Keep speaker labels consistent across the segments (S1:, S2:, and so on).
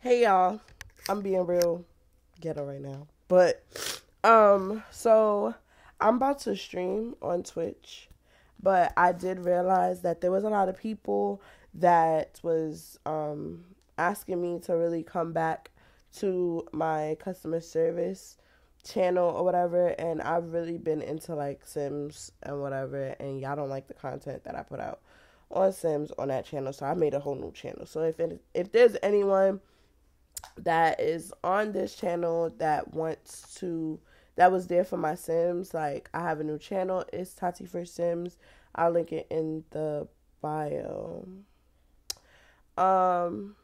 S1: Hey y'all, I'm being real ghetto right now. But so I'm about to stream on Twitch, but I did realize that there was a lot of people that was asking me to really come back to my customer service channel or whatever, and I've really been into like Sims and whatever, and y'all don't like the content that I put out on Sims on that channel, so I made a whole new channel. So if there's anyone that is on this channel that was there for my Sims, like, I have a new channel. It's Tati for Sims. I'll link it in the bio. um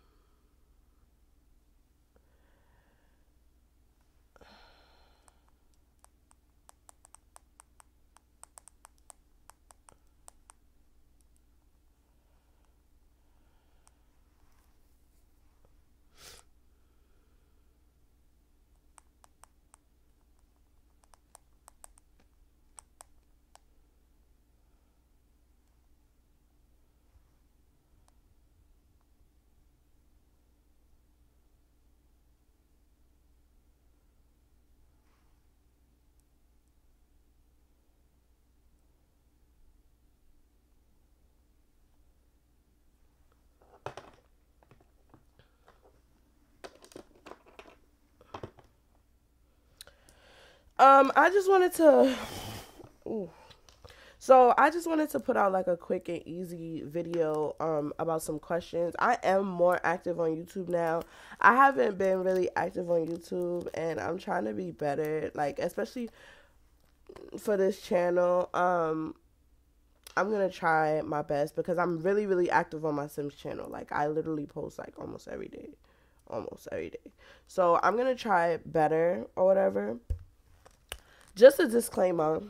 S1: I just wanted to ooh. So I just wanted to put out like a quick and easy video about some questions. I am more active on YouTube now. I haven't been really active on YouTube, and I'm trying to be better, like, especially for this channel. I'm gonna try my best because I'm really, really active on my Sims channel. Like, I literally post like almost every day. Almost every day. So I'm gonna try better or whatever. Just a disclaimer.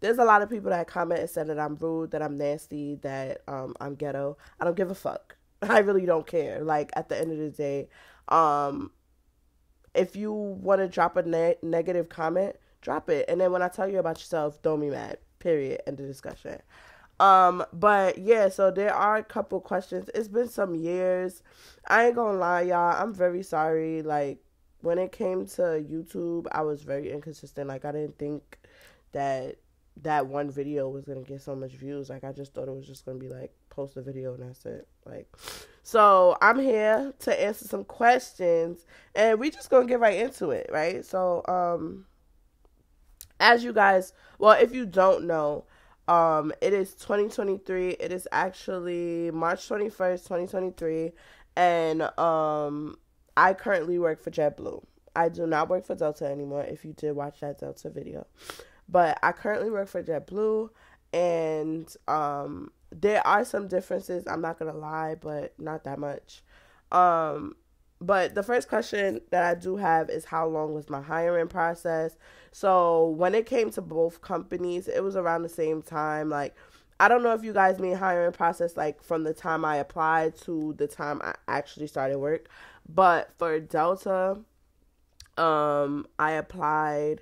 S1: There's a lot of people that comment and said that I'm rude, that I'm nasty, that I'm ghetto. I don't give a fuck. I really don't care. Like, at the end of the day, um, if you want to drop a negative comment, drop it. And then when I tell you about yourself, don't be mad. Period. End of discussion. But yeah, so there are a couple questions. It's been some years. I ain't gonna lie, y'all. I'm very sorry. Like, when it came to YouTube, I was very inconsistent. Like, I didn't think that one video was gonna get so much views. Like, I just thought it was just gonna be like, post a video and that's it. Like, so I'm here to answer some questions, and we just gonna get right into it, right? So as you guys, well, if you don't know, it is 2023. It is actually March 21st, 2023, and I currently work for JetBlue. I do not work for Delta anymore, if you did watch that Delta video. But I currently work for JetBlue, and there are some differences, I'm not gonna lie, but not that much. Um, but the first question that I do have is, how long was my hiring process? So when it came to both companies, it was around the same time. Like, I don't know if you guys mean hiring process like from the time I applied to the time I actually started work. But for Delta, I applied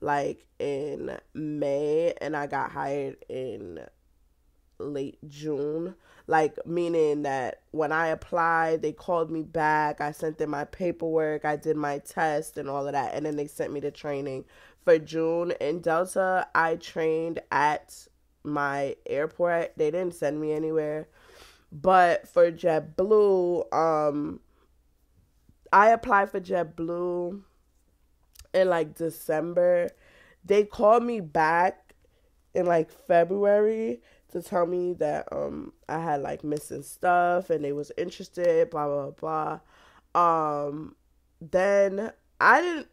S1: like in May, and I got hired in late June. Like, meaning that when I applied, they called me back. I sent them my paperwork. I did my test and all of that. And then they sent me to training for June. In Delta, I trained at my airport. They didn't send me anywhere. But for JetBlue, I applied for JetBlue in like December. They called me back in like February to tell me that I had like missing stuff and they was interested, blah blah blah. Then I didn't,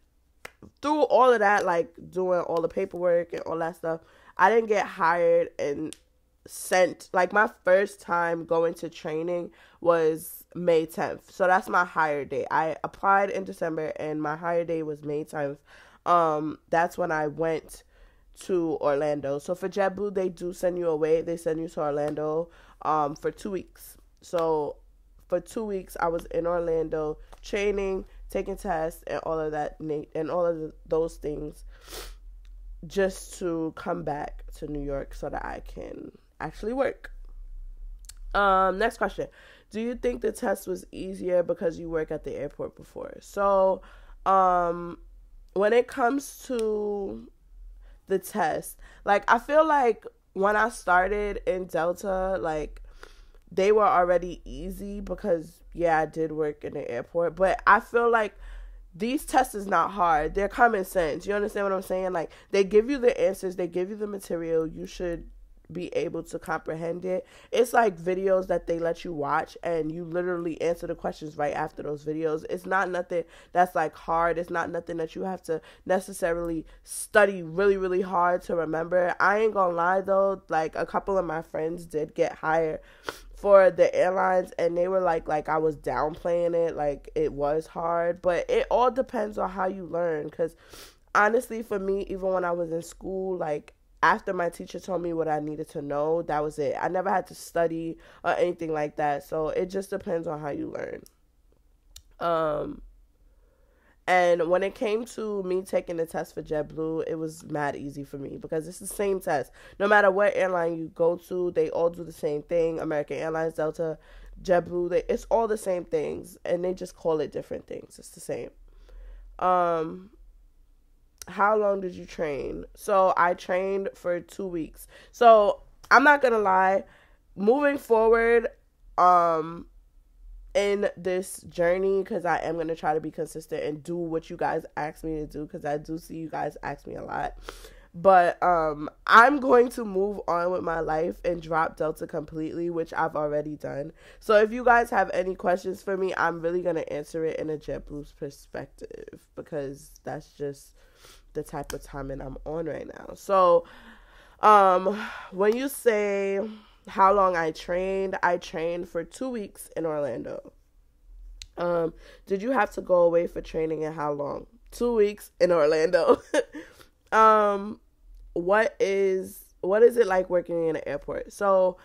S1: through all of that, like doing all the paperwork and all that stuff, I didn't get hired and sent. Like, my first time going to training was May 10th. So that's my hire date. I applied in December and my hire date was May 10th. That's when I went to Orlando. So for JetBlue, they do send you away. They send you to Orlando for 2 weeks. So for 2 weeks, I was in Orlando training, taking tests, and all of that, and all of those things, just to come back to New York so that I can actually work. Next question. Do you think the test was easier because you work at the airport before? So, um, when it comes to the test, like I feel like when I started in Delta, like they were already easy because yeah, I did work in the airport, but I feel like these tests is not hard. They're common sense. You understand what I'm saying? Like they give you the answers, they give you the material. You should be able to comprehend it. It's like videos that they let you watch and you literally answer the questions right after those videos. It's not nothing that's like hard. It's not nothing that you have to necessarily study really, really hard to remember. I ain't gonna lie though, like a couple of my friends did get hired for the airlines and they were like I was downplaying it, like it was hard, but it all depends on how you learn. Because honestly, for me, even when I was in school, like after my teacher told me what I needed to know, that was it. I never had to study or anything like that, so it just depends on how you learn. um and when it came to me taking the test for JetBlue, it was mad easy for me because it's the same test. No matter what airline you go to, they all do the same thing. American Airlines, Delta, JetBlue, it's all the same things, and they just call it different things. It's the same. Um, how long did you train? So I trained for 2 weeks. So I'm not gonna lie. Moving forward, um, in this journey, because I am going to try to be consistent and do what you guys ask me to do, because I do see you guys ask me a lot, but I'm going to move on with my life and drop Delta completely, which I've already done. So if you guys have any questions for me, I'm really going to answer it in a JetBlue's perspective, because that's just the type of timing I'm on right now. So when you say how long I trained for 2 weeks in Orlando. Did you have to go away for training, and how long? 2 weeks in Orlando. um, what is it like working in an airport? So,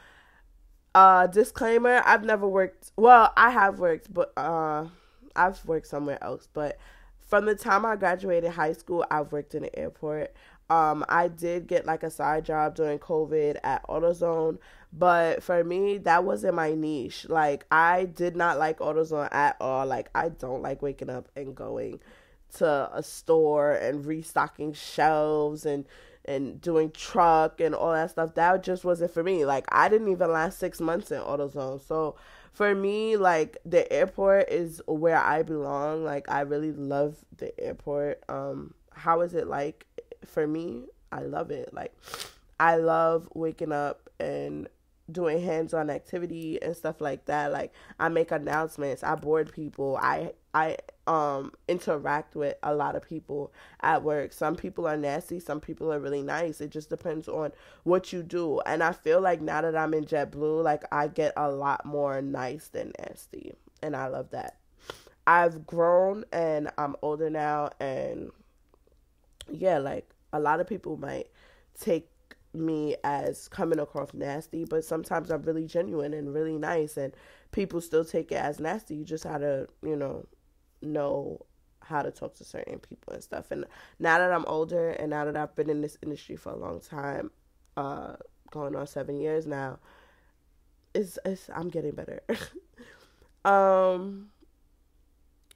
S1: disclaimer, I've never worked, well, I have worked, but I've worked somewhere else, but from the time I graduated high school, I've worked in an airport. I did get like a side job during COVID at AutoZone, but for me, that wasn't my niche. Like, I did not like AutoZone at all. Like, I don't like waking up and going to a store and restocking shelves and doing truck and all that stuff. That just wasn't for me. Like, I didn't even last 6 months in AutoZone. So for me, like, the airport is where I belong. Like, I really love the airport. How is it like for me? I love it. Like, I love waking up and doing hands-on activity and stuff like that. Like, I make announcements, I board people, I interact with a lot of people at work. Some people are nasty, some people are really nice. It just depends on what you do. And I feel like now that I'm in JetBlue, like, I get a lot more nice than nasty, and I love that. I've grown and I'm older now, and yeah, like, a lot of people might take me as coming across nasty, but sometimes I'm really genuine and really nice, and people still take it as nasty. You just gotta, know how to talk to certain people and stuff. And now that I'm older and now that I've been in this industry for a long time, going on 7 years now, it's I'm getting better. um,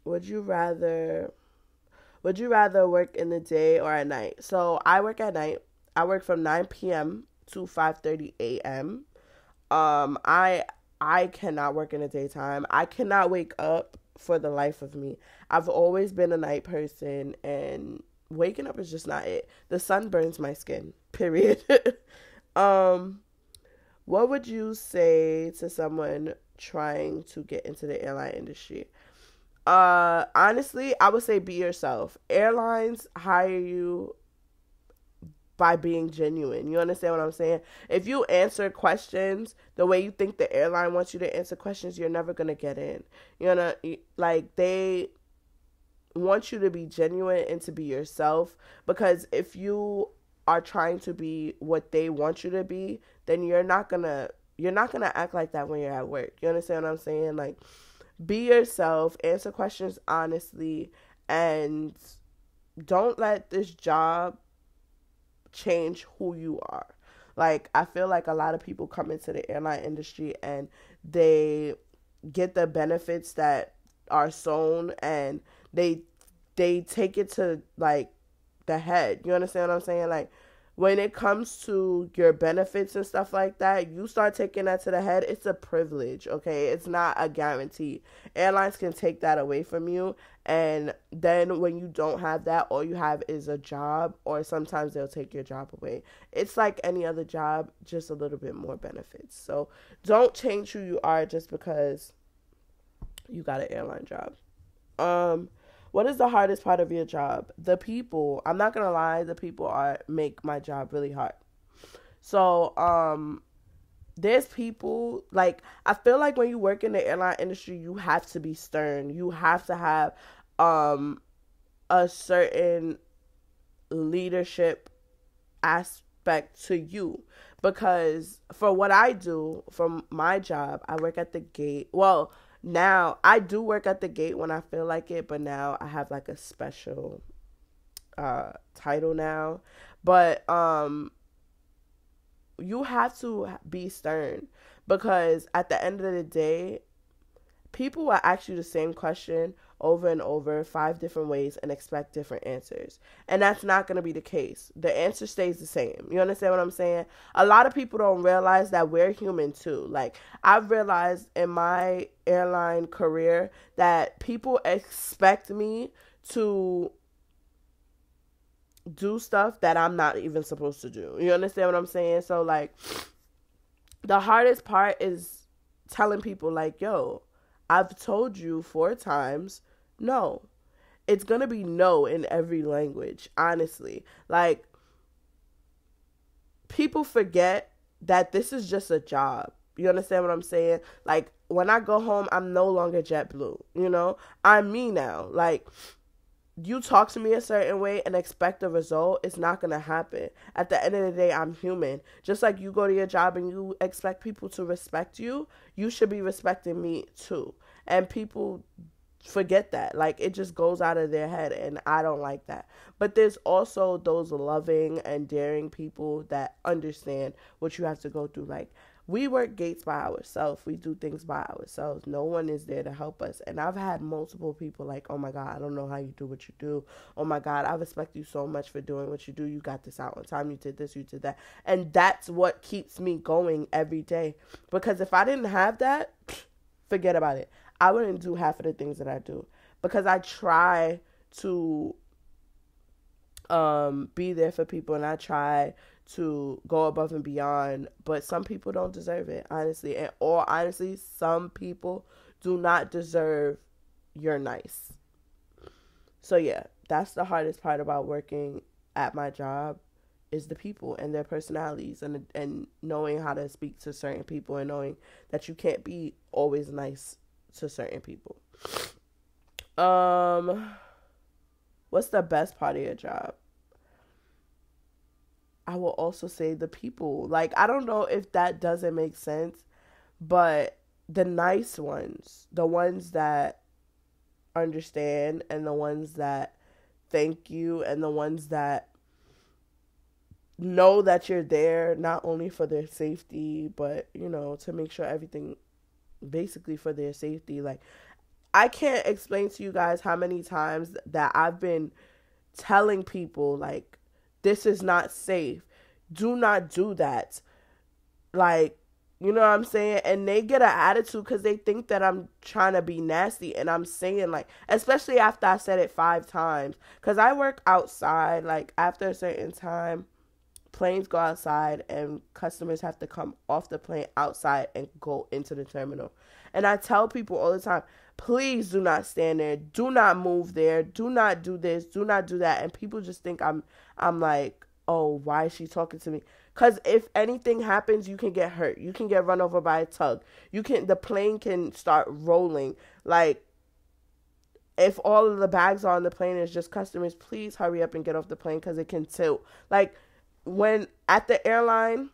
S1: would you rather work in the day or at night? So I work at night. I work from 9 p.m. to 5:30 a.m. I cannot work in the daytime. I cannot wake up for the life of me. I've always been a night person, and waking up is just not it. The sun burns my skin. Period. um, what would you say to someone trying to get into the airline industry? Honestly, I would say be yourself. Airlines hire you by being genuine. You understand what I'm saying? If you answer questions the way you think the airline wants you to answer questions, you're never going to get in. You know, like, they want you to be genuine and to be yourself, because if you are trying to be what they want you to be, then you're not going to act like that when you're at work. You understand what I'm saying? Like, be yourself, answer questions honestly, and don't let this job change who you are. Like, I feel like a lot of people come into the airline industry and they get the benefits that are sown, and they take it to like the head. You understand what I'm saying? Like, when it comes to your benefits and stuff like that, you start taking that to the head. It's a privilege, okay? It's not a guarantee. Airlines can take that away from you, and then when you don't have that, all you have is a job, or sometimes they'll take your job away. It's like any other job, just a little bit more benefits. So don't change who you are just because you got an airline job. What is the hardest part of your job? The people. I'm not gonna lie, the people make my job really hard. So, there's people, like, I feel like when you work in the airline industry, you have to be stern. You have to have a certain leadership aspect to you, because for what I do, from my job, I work at the gate. Well, now I do work at the gate when I feel like it, but now I have like a special title now. But you have to be stern, because at the end of the day, people will ask you the same question over and over 5 different ways and expect different answers. And that's not going to be the case. The answer stays the same. You understand what I'm saying? A lot of people don't realize that we're human too. Like, I've realized in my airline career that people expect me to do stuff that I'm not even supposed to do. You understand what I'm saying? So, like, the hardest part is telling people, like, yo, I've told you 4 times, no. It's going to be no in every language, honestly. Like, people forget that this is just a job. You understand what I'm saying? Like, when I go home, I'm no longer JetBlue, you know? I'm me now. Like, you talk to me a certain way and expect a result, it's not going to happen. At the end of the day, I'm human. Just like you go to your job and you expect people to respect you, you should be respecting me too. And people forget that. Like, it just goes out of their head, and I don't like that. But there's also those loving and daring people that understand what you have to go through. Like, we work gates by ourselves. We do things by ourselves. No one is there to help us. And I've had multiple people like, oh my God, I don't know how you do what you do. Oh my God, I respect you so much for doing what you do. You got this out on time. You did this, you did that. And that's what keeps me going every day. Because if I didn't have that, forget about it. I wouldn't do half of the things that I do. Because I try to be there for people, and I try to go above and beyond, but some people don't deserve it, honestly. And or honestly, some people do not deserve your nice. So yeah, that's the hardest part about working at my job, is the people and their personalities, and knowing how to speak to certain people, and knowing that you can't be always nice to certain people. What's the best part of your job? I will also say the people. Like, I don't know if that doesn't make sense, but the nice ones, the ones that understand, and the ones that thank you, and the ones that know that you're there not only for their safety, but, you know, to make sure everything basically for their safety. Like, I can't explain to you guys how many times that I've been telling people, like, this is not safe. Do not do that. Like, you know what I'm saying? And they get an attitude because they think that I'm trying to be nasty. And I'm saying, like, especially after I said it 5 times. Because I work outside. Like, after a certain time, planes go outside and customers have to come off the plane outside and go into the terminal. And I tell people all the time, please do not stand there. Do not move there. Do not do this. Do not do that. And people just think I'm like, oh, why is she talking to me? Because if anything happens, you can get hurt. You can get run over by a tug. The plane can start rolling. Like, if all of the bags are on the plane is just customers, please hurry up and get off the plane, because it can tilt. Like, when at the airline,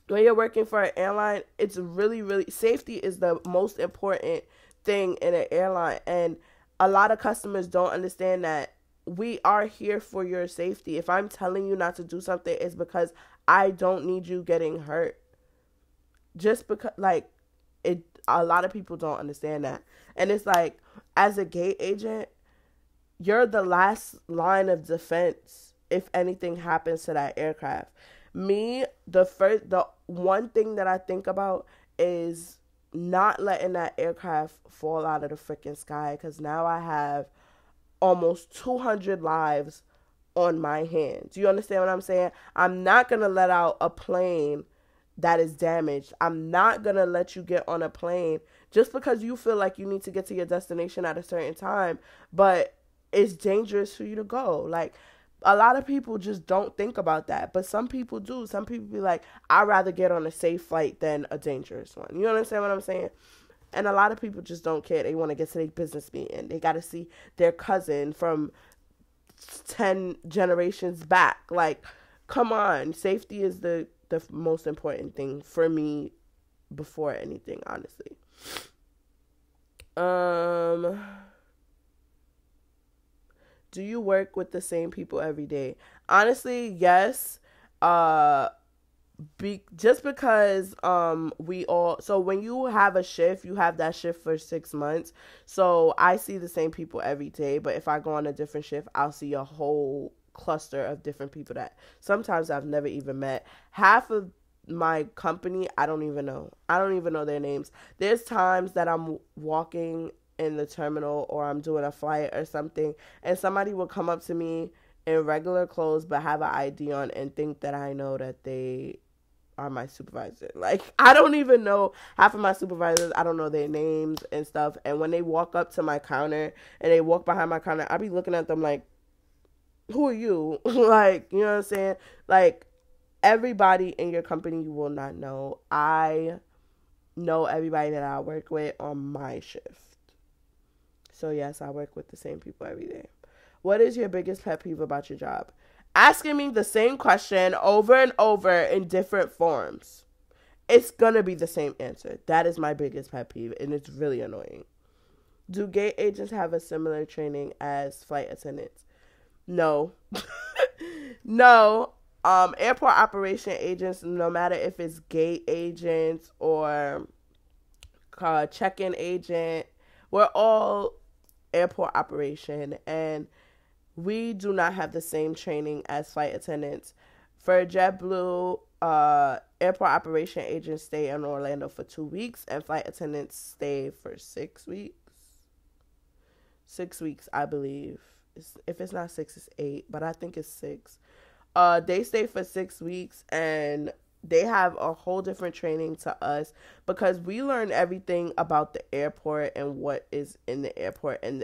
S1: when you're working for an airline, it's really, really, safety is the most important thing in an airline. And a lot of customers don't understand that we are here for your safety. If I'm telling you not to do something, it's because I don't need you getting hurt. Just because, like, it, a lot of people don't understand that. And it's like, as a gate agent, you're the last line of defense if anything happens to that aircraft. The one thing that I think about is not letting that aircraft fall out of the freaking sky, because now I have almost 200 lives on my hands. You understand what I'm saying? I'm not going to let out a plane that is damaged. I'm not going to let you get on a plane just because you feel like you need to get to your destination at a certain time, but it's dangerous for you to go. Like, a lot of people just don't think about that, but some people do. Some people be like, I'd rather get on a safe flight than a dangerous one. You understand what I'm saying? And a lot of people just don't care. They want to get to their business meeting. They got to see their cousin from 10 generations back. Like, come on. Safety is the most important thing for me before anything, honestly. Do you work with the same people every day? Honestly, yes. Just because we all, so when you have a shift, you have that shift for 6 months. So I see the same people every day, but if I go on a different shift, I'll see a whole cluster of different people that sometimes I've never even met. Half of my company, I don't even know their names. There's times that I'm walking in the terminal or I'm doing a flight or something, and somebody will come up to me in regular clothes but have an ID on and think that I know that they are my supervisor. Like, I don't even know half of my supervisors. I don't know their names and stuff. And when they walk up to my counter and they walk behind my counter, I be looking at them like, who are you? Like, you know what I'm saying? Like, everybody in your company you will not know. I know everybody that I work with on my shift. So yes, I work with the same people every day. What is your biggest pet peeve about your job? Asking me the same question over and over in different forms. It's going to be the same answer. That is my biggest pet peeve, and it's really annoying. Do gate agents have a similar training as flight attendants? No. No. Airport operation agents, no matter if it's gate agents or check-in agent, we're all airport operation, and we do not have the same training as flight attendants. For JetBlue, airport operation agents stay in Orlando for 2 weeks, and flight attendants stay for 6 weeks. 6 weeks, I believe. If it's not 6, it's 8, but I think it's 6. They stay for 6 weeks, and they have a whole different training to us because we learn everything about the airport and what is in the airport and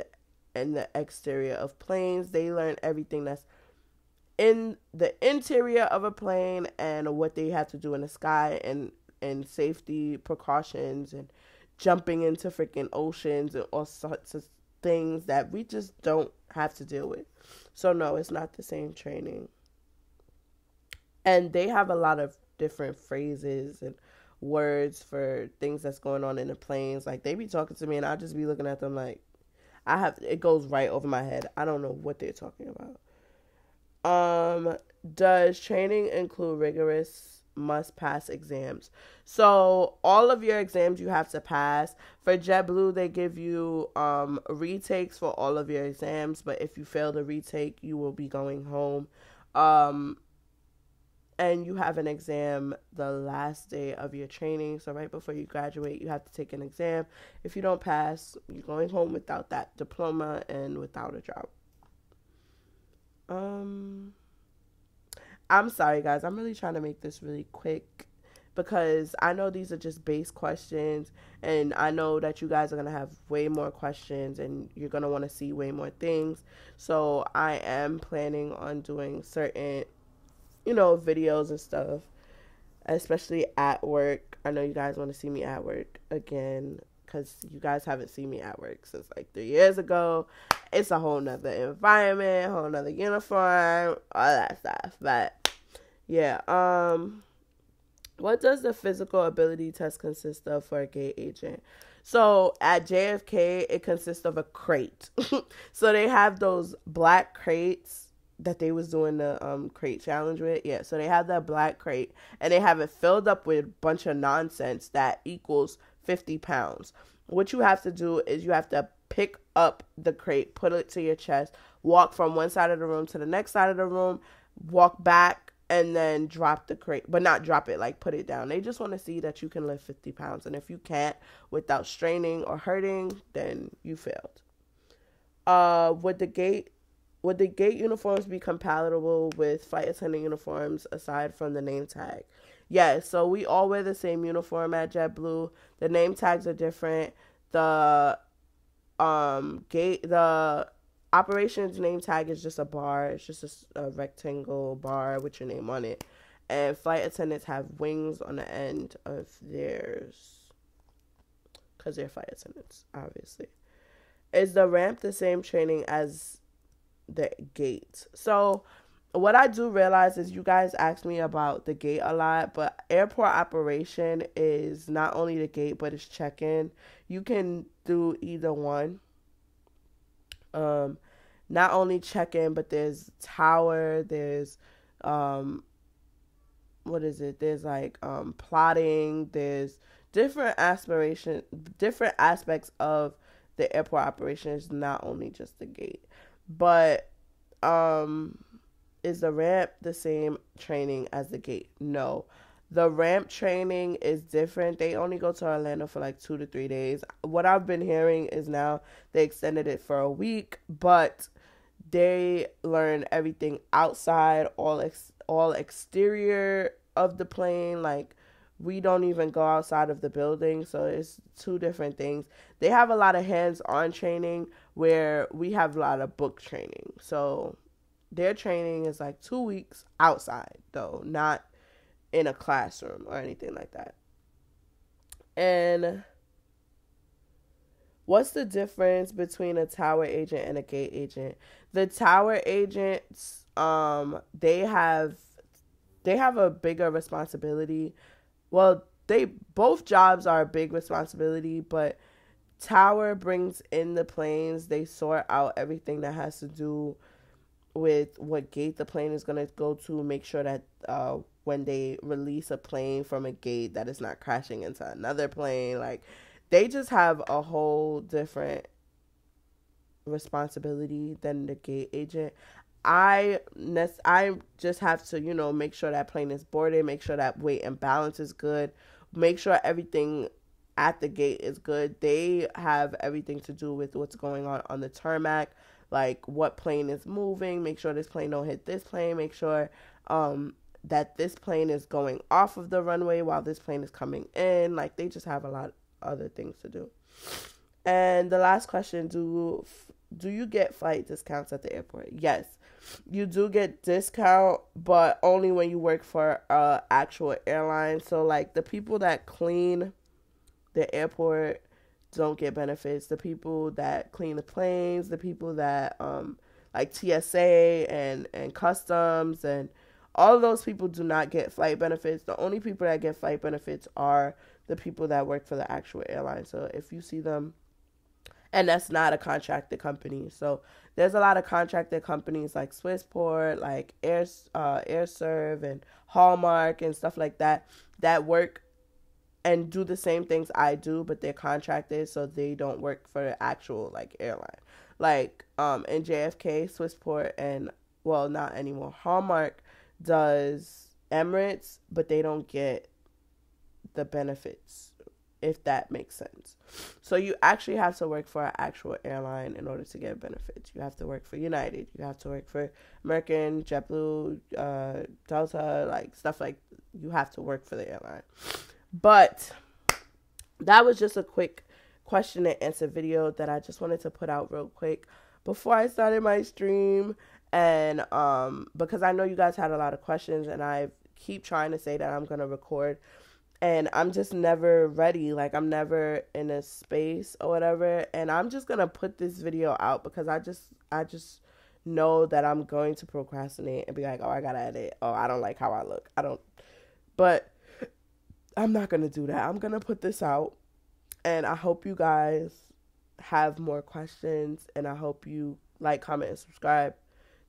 S1: the exterior of planes. They learn everything that's in the interior of a plane and what they have to do in the sky and safety precautions and jumping into freaking oceans and all sorts of things that we just don't have to deal with. So no, it's not the same training. And they have a lot of different phrases and words for things that's going on in the planes. Like, they be talking to me and I'll just be looking at them like, it goes right over my head. I don't know what they're talking about. Does training include rigorous must-pass exams? So all of your exams you have to pass. For JetBlue, they give you retakes for all of your exams, but if you fail the retake, you will be going home. And you have an exam the last day of your training. So right before you graduate, you have to take an exam. If you don't pass, you're going home without that diploma and without a job. I'm sorry, guys. I'm really trying to make this really quick because I know these are just base questions. And I know that you guys are going to have way more questions and you're going to want to see way more things. So I am planning on doing certain videos and stuff, especially at work. I know you guys want to see me at work again because you guys haven't seen me at work since like 3 years ago. It's a whole nother environment, whole nother uniform, all that stuff. But yeah, what does the physical ability test consist of for a gate agent? So at JFK, it consists of a crate. So they have those black crates that they was doing the crate challenge with. Yeah, so they have that black crate and they have it filled up with a bunch of nonsense that equals 50 pounds. What you have to do is you have to pick up the crate, put it to your chest, walk from one side of the room to the next side of the room, walk back, and then drop the crate, but not drop it, like put it down. They just want to see that you can lift 50 pounds. And if you can't without straining or hurting, then you failed. Would the gate uniforms be compatible with flight attendant uniforms aside from the name tag? Yes, so we all wear the same uniform at JetBlue. The name tags are different. The the operations name tag is just a bar. It's just a rectangle bar with your name on it. And flight attendants have wings on the end of theirs because they're flight attendants, obviously. Is the ramp the same training as the gate? So what I do realize is you guys ask me about the gate a lot, but airport operation is not only the gate, but it's check-in. You can do either one. Not only check-in, but there's tower, there's what is it? There's like plotting, there's different aspects of the airport operations, not only just the gate. But is the ramp the same training as the gate? No. The ramp training is different. They only go to Orlando for like 2 to 3 days. What I've been hearing is now they extended it for a week, but they learn everything outside, all exterior of the plane. Like, we don't even go outside of the building, so it's two different things. They have a lot of hands-on training where we have a lot of book training. So their training is like 2 weeks outside, though, not in a classroom or anything like that. And what's the difference between a tower agent and a gate agent? The tower agents, they have a bigger responsibility. Well, both jobs are a big responsibility, but tower brings in the planes. They sort out everything that has to do with what gate the plane is going to go to, make sure that when they release a plane from a gate that it's not crashing into another plane. Like, they just have a whole different responsibility than the gate agent. I just have to, make sure that plane is boarded, make sure that weight and balance is good, make sure everything at the gate is good. They have everything to do with what's going on the tarmac, like what plane is moving, make sure this plane don't hit this plane, make sure that this plane is going off of the runway while this plane is coming in. Like, they just have a lot of other things to do. And the last question, do you get flight discounts at the airport? Yes, you do get discount, but only when you work for actual airline. So, like, the people that clean the airport don't get benefits. The people that clean the planes, the people that like TSA and customs and all of those people do not get flight benefits. The only people that get flight benefits are the people that work for the actual airline. So if you see them, and that's not a contracted company. So there's a lot of contracted companies like Swissport, like AirServe and Hallmark and stuff like that work and do the same things I do, but they're contracted, so they don't work for the actual like airline. Like in JFK, Swissport, and well, not anymore, Hallmark does Emirates, but they don't get the benefits, if that makes sense. So you actually have to work for an actual airline in order to get benefits. You have to work for United, you have to work for American, JetBlue, Delta, like stuff like, you have to work for the airline. But that was just a quick question and answer video that I just wanted to put out real quick before I started my stream. And because I know you guys had a lot of questions, and I keep trying to say that I'm going to record, and I'm just never ready. Like, I'm never in a space or whatever. And I'm just going to put this video out because I just know that I'm going to procrastinate and be like, oh, I got to edit. Oh, I don't like how I look. But I'm not going to do that. I'm going to put this out, and I hope you guys have more questions, and I hope you like, comment, and subscribe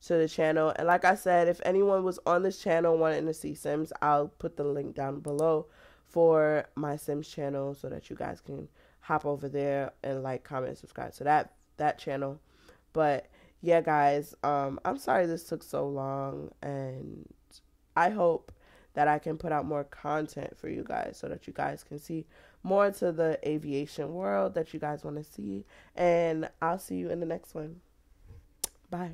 S1: to the channel. And like I said, if anyone was on this channel wanting to see Sims, I'll put the link down below for my Sims channel so that you guys can hop over there and like, comment, subscribe to that channel. But yeah, guys, I'm sorry this took so long, and I hope that I can put out more content for you guys so that you guys can see more into the aviation world that you guys want to see. And I'll see you in the next one. Bye.